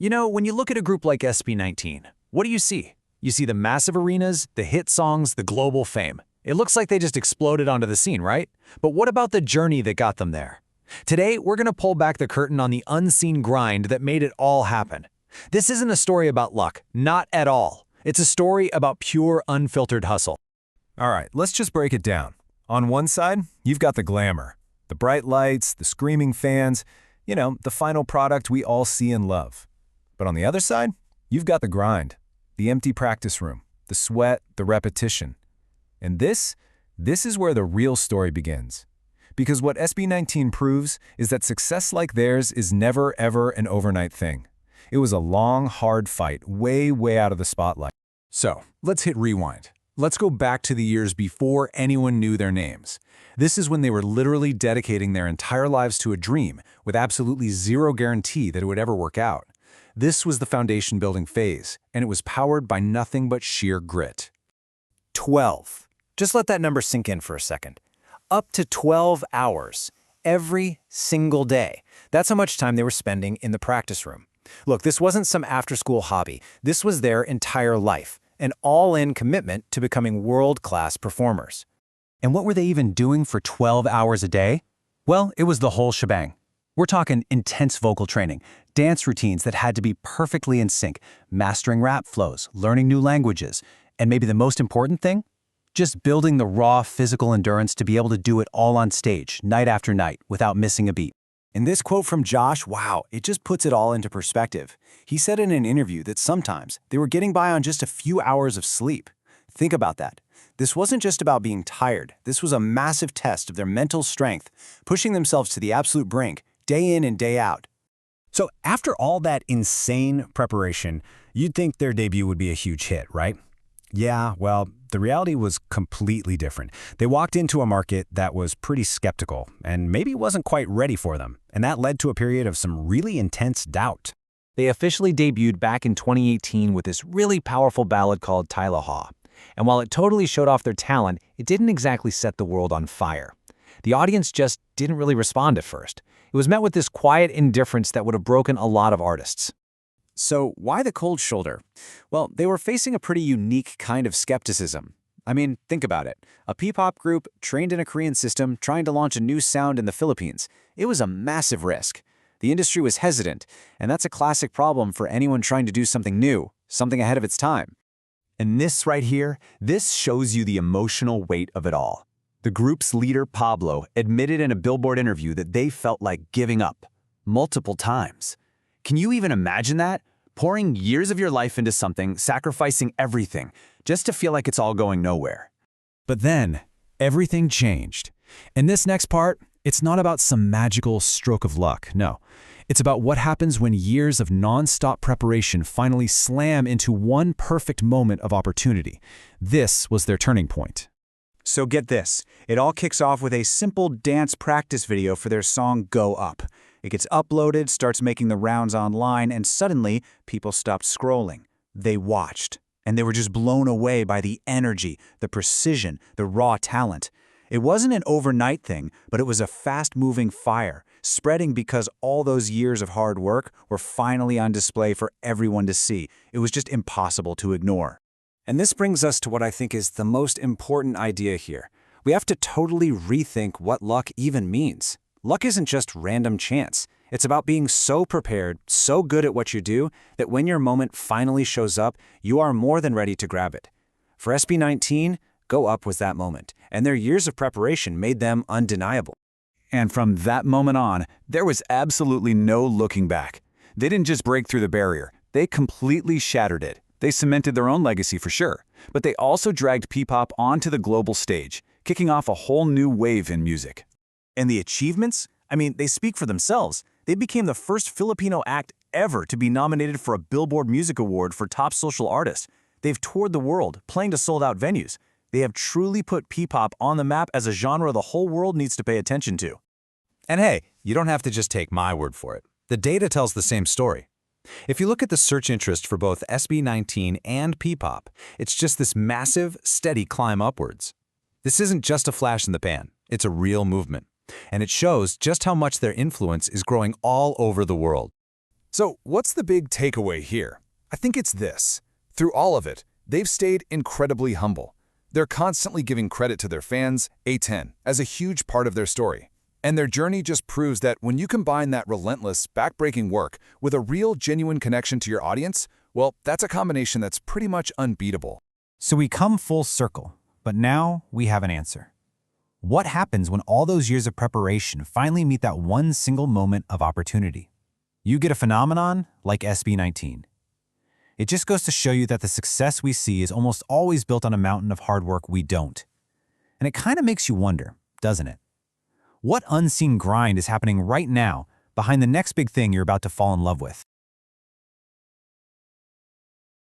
You know, when you look at a group like SB19, what do you see? You see the massive arenas, the hit songs, the global fame. It looks like they just exploded onto the scene, right? But what about the journey that got them there? Today, we're going to pull back the curtain on the unseen grind that made it all happen. This isn't a story about luck, not at all. It's a story about pure, unfiltered hustle. All right, let's just break it down. On one side, you've got the glamour, the bright lights, the screaming fans, the final product we all see and love. But on the other side, you've got the grind, the empty practice room, the sweat, the repetition. And this is where the real story begins. Because what SB19 proves is that success like theirs is never, ever an overnight thing. It was a long, hard fight, way, way out of the spotlight. So, let's hit rewind. Let's go back to the years before anyone knew their names. This is when they were literally dedicating their entire lives to a dream with absolutely zero guarantee that it would ever work out. This was the foundation building phase, and it was powered by nothing but sheer grit. 12. Just let that number sink in for a second. Up to 12 hours, every single day. That's how much time they were spending in the practice room. Look, this wasn't some after-school hobby. This was their entire life, an all-in commitment to becoming world-class performers. And what were they even doing for 12 hours a day? Well, it was the whole shebang. We're talking intense vocal training, dance routines that had to be perfectly in sync, mastering rap flows, learning new languages, and maybe the most important thing? Just building the raw physical endurance to be able to do it all on stage, night after night, without missing a beat. And this quote from Josh, wow, it just puts it all into perspective. He said in an interview that sometimes they were getting by on just a few hours of sleep. Think about that. This wasn't just about being tired. This was a massive test of their mental strength, pushing themselves to the absolute brink, day in and day out. So after all that insane preparation, you'd think their debut would be a huge hit, right? Yeah, well, the reality was completely different. They walked into a market that was pretty skeptical and maybe wasn't quite ready for them, and that led to a period of some really intense doubt. They officially debuted back in 2018 with this really powerful ballad called Tilaluha. And while it totally showed off their talent, it didn't exactly set the world on fire. The audience just didn't really respond at first. It was met with this quiet indifference that would have broken a lot of artists. So why the cold shoulder? Well, they were facing a pretty unique kind of skepticism. I mean, think about it. A P-pop group trained in a Korean system trying to launch a new sound in the Philippines. It was a massive risk. The industry was hesitant, and that's a classic problem for anyone trying to do something new, something ahead of its time. And this right here, this shows you the emotional weight of it all. The group's leader, Pablo, admitted in a Billboard interview that they felt like giving up multiple times. Can you even imagine that? Pouring years of your life into something, sacrificing everything, just to feel like it's all going nowhere. But then, everything changed. In this next part, it's not about some magical stroke of luck, no. It's about what happens when years of non-stop preparation finally slam into one perfect moment of opportunity. This was their turning point. So get this, it all kicks off with a simple dance practice video for their song Go Up. It gets uploaded, starts making the rounds online, and suddenly, people stopped scrolling. They watched, and they were just blown away by the energy, the precision, the raw talent. It wasn't an overnight thing, but it was a fast-moving fire, spreading because all those years of hard work were finally on display for everyone to see. It was just impossible to ignore. And this brings us to what I think is the most important idea here. We have to totally rethink what luck even means. Luck isn't just random chance. It's about being so prepared, so good at what you do, that when your moment finally shows up, you are more than ready to grab it. For SB19, Go Up was that moment, and their years of preparation made them undeniable. And from that moment on, there was absolutely no looking back. They didn't just break through the barrier, they completely shattered it. They cemented their own legacy for sure, but they also dragged P-pop onto the global stage, kicking off a whole new wave in music. And the achievements? I mean, they speak for themselves. They became the first Filipino act ever to be nominated for a Billboard Music Award for Top Social Artist. They've toured the world, playing to sold-out venues. They have truly put P-pop on the map as a genre the whole world needs to pay attention to. And hey, you don't have to just take my word for it. The data tells the same story. If you look at the search interest for both SB19 and P-pop, it's just this massive, steady climb upwards. This isn't just a flash in the pan, it's a real movement. And it shows just how much their influence is growing all over the world. So what's the big takeaway here? I think it's this. Through all of it, they've stayed incredibly humble. They're constantly giving credit to their fans, A10, as a huge part of their story. And their journey just proves that when you combine that relentless, backbreaking work with a real, genuine connection to your audience, well, that's a combination that's pretty much unbeatable. So we come full circle, but now we have an answer. What happens when all those years of preparation finally meet that one single moment of opportunity? You get a phenomenon like SB19. It just goes to show you that the success we see is almost always built on a mountain of hard work we don't. And it kind of makes you wonder, doesn't it? What unseen grind is happening right now behind the next big thing you're about to fall in love with?